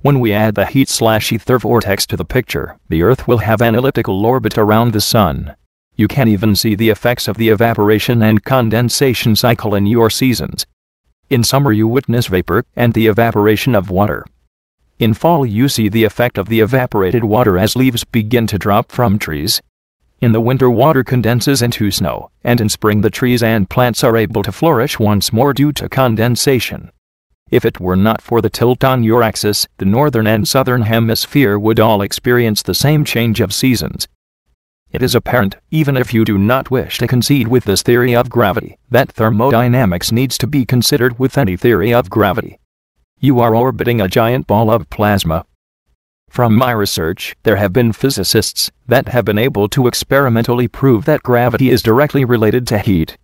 When we add the heat/ether vortex to the picture, the Earth will have an elliptical orbit around the Sun. You can even see the effects of the evaporation and condensation cycle in your seasons. In summer you witness vapor and the evaporation of water. In fall you see the effect of the evaporated water as leaves begin to drop from trees. In the winter water condenses into snow, and in spring the trees and plants are able to flourish once more due to condensation. If it were not for the tilt on your axis, the northern and southern hemisphere would all experience the same change of seasons. It is apparent, even if you do not wish to concede with this theory of gravity, that thermodynamics needs to be considered with any theory of gravity. You are orbiting a giant ball of plasma. From my research, there have been physicists that have been able to experimentally prove that gravity is directly related to heat.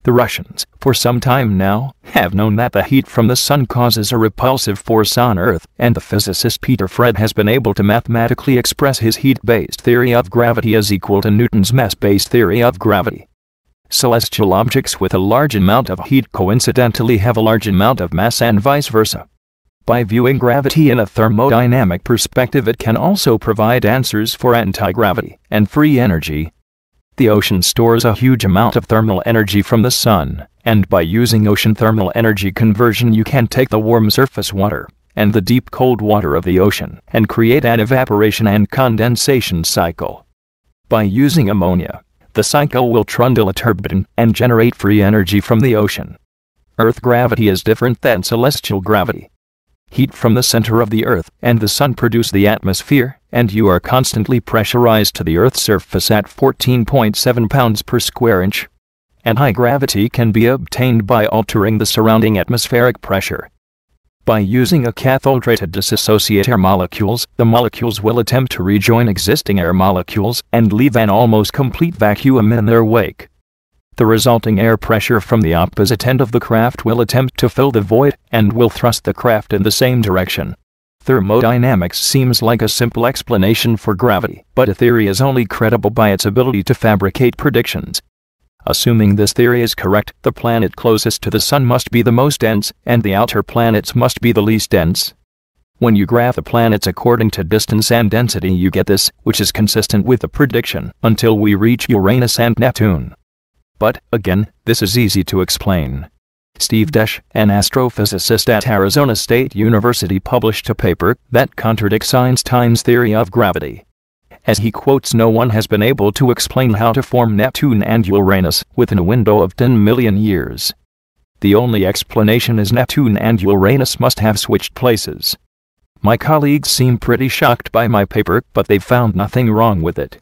The Russians, for some time now, have known that the heat from the sun causes a repulsive force on Earth, and the physicist Peter Fred has been able to mathematically express his heat-based theory of gravity as equal to Newton's mass-based theory of gravity. Celestial objects with a large amount of heat coincidentally have a large amount of mass and vice versa. By viewing gravity in a thermodynamic perspective, it can also provide answers for antigravity and free energy. The ocean stores a huge amount of thermal energy from the sun, and by using ocean thermal energy conversion you can take the warm surface water and the deep cold water of the ocean and create an evaporation and condensation cycle. By using ammonia, the cycle will trundle a turbine and generate free energy from the ocean. Earth gravity is different than celestial gravity. Heat from the center of the Earth and the Sun produce the atmosphere, and you are constantly pressurized to the Earth's surface at 14.7 pounds per square inch. And high gravity can be obtained by altering the surrounding atmospheric pressure. By using a cathode ray to dissociate air molecules, the molecules will attempt to rejoin existing air molecules and leave an almost complete vacuum in their wake. The resulting air pressure from the opposite end of the craft will attempt to fill the void and will thrust the craft in the same direction. Thermodynamics seems like a simple explanation for gravity, but a theory is only credible by its ability to fabricate predictions. Assuming this theory is correct, the planet closest to the Sun must be the most dense, and the outer planets must be the least dense. When you graph the planets according to distance and density, you get this, which is consistent with the prediction, until we reach Uranus and Neptune. But, again, this is easy to explain. Steve Desch, an astrophysicist at Arizona State University, published a paper that contradicts Einstein's theory of gravity. As he quotes, no one has been able to explain how to form Neptune and Uranus within a window of 10 million years. The only explanation is Neptune and Uranus must have switched places. My colleagues seem pretty shocked by my paper, but they found nothing wrong with it.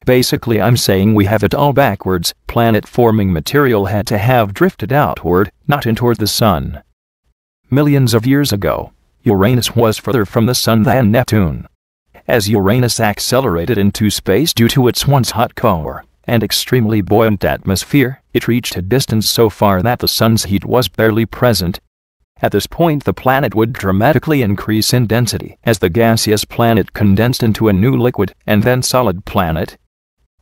Basically, I'm saying we have it all backwards. Planet-forming material had to have drifted outward, not in toward the Sun. Millions of years ago, Uranus was further from the Sun than Neptune. As Uranus accelerated into space due to its once hot core and extremely buoyant atmosphere, it reached a distance so far that the Sun's heat was barely present. At this point, the planet would dramatically increase in density as the gaseous planet condensed into a new liquid and then solid planet.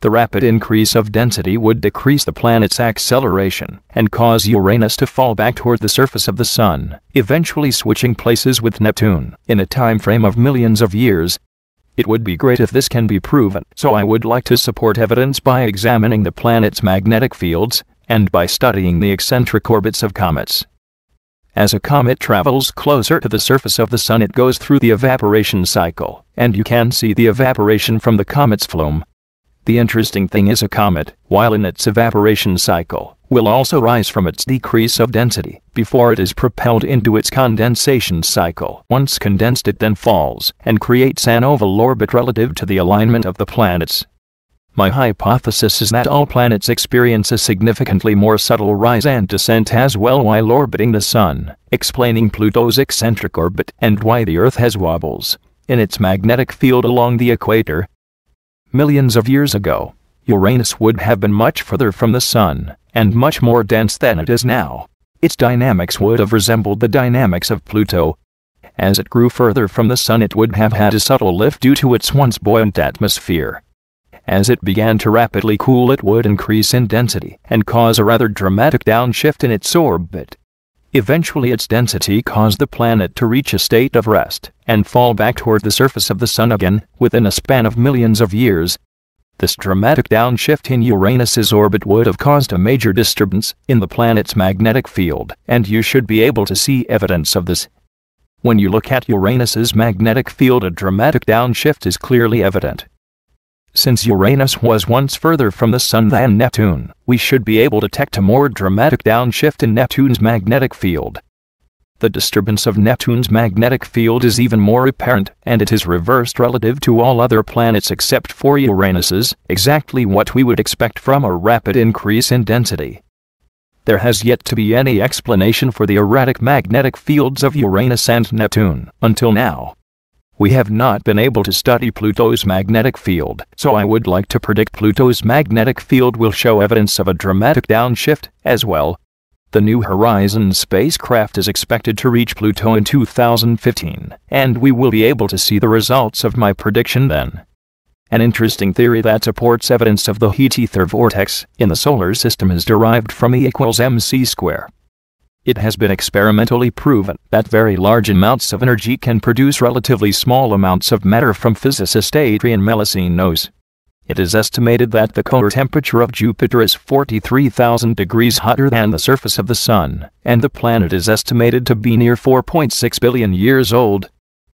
The rapid increase of density would decrease the planet's acceleration and cause Uranus to fall back toward the surface of the Sun, eventually switching places with Neptune in a time frame of millions of years. It would be great if this can be proven, so I would like to support evidence by examining the planet's magnetic fields and by studying the eccentric orbits of comets. As a comet travels closer to the surface of the Sun, it goes through the evaporation cycle, and you can see the evaporation from the comet's flume. The interesting thing is, a comet, while in its evaporation cycle, will also rise from its decrease of density before it is propelled into its condensation cycle. Once condensed, it then falls and creates an oval orbit relative to the alignment of the planets. My hypothesis is that all planets experience a significantly more subtle rise and descent as well while orbiting the Sun, explaining Pluto's eccentric orbit and why the Earth has wobbles in its magnetic field along the equator. Millions of years ago, Uranus would have been much further from the Sun and much more dense than it is now. Its dynamics would have resembled the dynamics of Pluto. As it grew further from the Sun, it would have had a subtle lift due to its once buoyant atmosphere. As it began to rapidly cool, it would increase in density and cause a rather dramatic downshift in its orbit. Eventually its density caused the planet to reach a state of rest and fall back toward the surface of the Sun again within a span of millions of years. This dramatic downshift in Uranus's orbit would have caused a major disturbance in the planet's magnetic field, and you should be able to see evidence of this. When you look at Uranus's magnetic field, a dramatic downshift is clearly evident. Since Uranus was once further from the Sun than Neptune, we should be able to detect a more dramatic downshift in Neptune's magnetic field. The disturbance of Neptune's magnetic field is even more apparent, and it is reversed relative to all other planets except for Uranus's, exactly what we would expect from a rapid increase in density. There has yet to be any explanation for the erratic magnetic fields of Uranus and Neptune, until now. We have not been able to study Pluto's magnetic field, so I would like to predict Pluto's magnetic field will show evidence of a dramatic downshift, as well. The New Horizons spacecraft is expected to reach Pluto in 2015, and we will be able to see the results of my prediction then. An interesting theory that supports evidence of the heat ether vortex in the solar system is derived from E equals mc squared. It has been experimentally proven that very large amounts of energy can produce relatively small amounts of matter from physicist Adrian Melusine knows. It is estimated that the core temperature of Jupiter is 43,000 degrees hotter than the surface of the Sun, and the planet is estimated to be near 4.6 billion years old.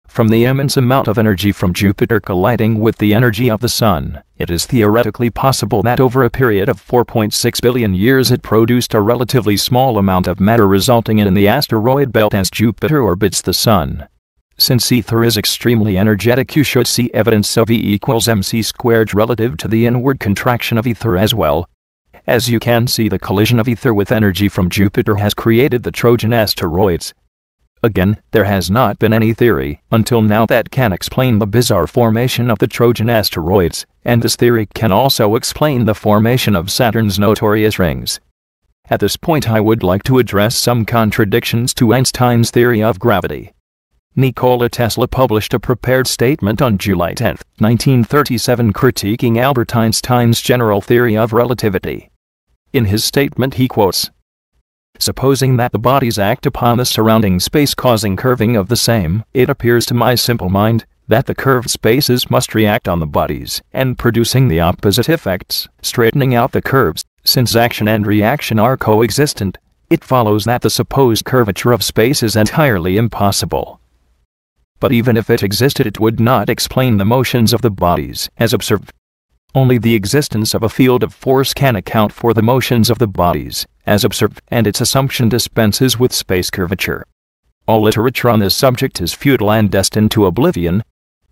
From the immense amount of energy from Jupiter colliding with the energy of the Sun, it is theoretically possible that over a period of 4.6 billion years it produced a relatively small amount of matter, resulting in the asteroid belt as Jupiter orbits the Sun. Since ether is extremely energetic, you should see evidence of E equals mc squared relative to the inward contraction of ether as well. As you can see, the collision of ether with energy from Jupiter has created the Trojan asteroids. Again, there has not been any theory until now that can explain the bizarre formation of the Trojan asteroids, and this theory can also explain the formation of Saturn's notorious rings. At this point, I would like to address some contradictions to Einstein's theory of gravity. Nikola Tesla published a prepared statement on July 10, 1937, critiquing Albert Einstein's general theory of relativity. In his statement he quotes, "Supposing that the bodies act upon the surrounding space causing curving of the same, it appears to my simple mind that the curved spaces must react on the bodies, and producing the opposite effects, straightening out the curves. Since action and reaction are coexistent, it follows that the supposed curvature of space is entirely impossible. But even if it existed, it would not explain the motions of the bodies as observed. Only the existence of a field of force can account for the motions of the bodies as observed, and its assumption dispenses with space curvature. All literature on this subject is futile and destined to oblivion.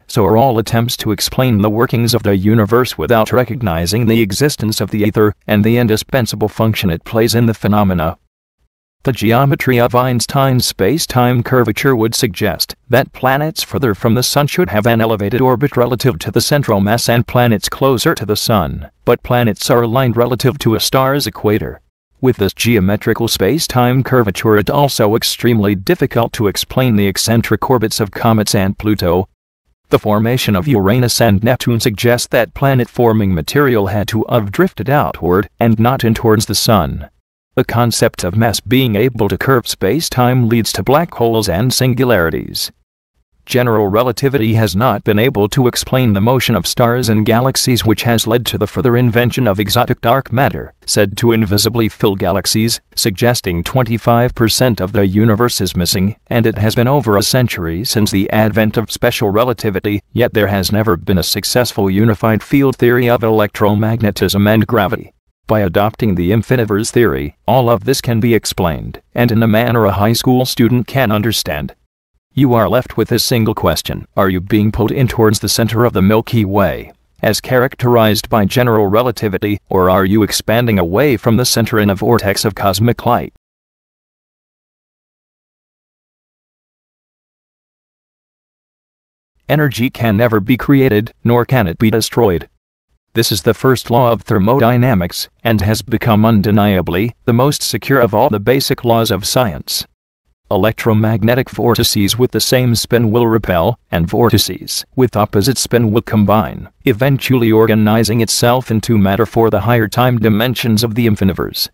So are all attempts to explain the workings of the universe without recognizing the existence of the ether and the indispensable function it plays in the phenomena. The geometry of Einstein's space-time curvature would suggest that planets further from the Sun should have an elevated orbit relative to the central mass and planets closer to the Sun, but planets are aligned relative to a star's equator. With this geometrical space-time curvature, it is also extremely difficult to explain the eccentric orbits of comets and Pluto. The formation of Uranus and Neptune suggests that planet-forming material had to have drifted outward and not in towards the Sun. The concept of mass being able to curve space-time leads to black holes and singularities. General relativity has not been able to explain the motion of stars and galaxies, which has led to the further invention of exotic dark matter, said to invisibly fill galaxies, suggesting 25% of the universe is missing, and it has been over a century since the advent of special relativity, yet there has never been a successful unified field theory of electromagnetism and gravity. By adopting the Infiniverse Theory, all of this can be explained, and in a manner a high school student can understand. You are left with a single question: are you being pulled in towards the center of the Milky Way, as characterized by general relativity, or are you expanding away from the center in a vortex of cosmic light? Energy can never be created, nor can it be destroyed. This is the first law of thermodynamics, and has become undeniably the most secure of all the basic laws of science. Electromagnetic vortices with the same spin will repel, and vortices with opposite spin will combine, eventually organizing itself into matter for the higher time dimensions of the Infiniverse.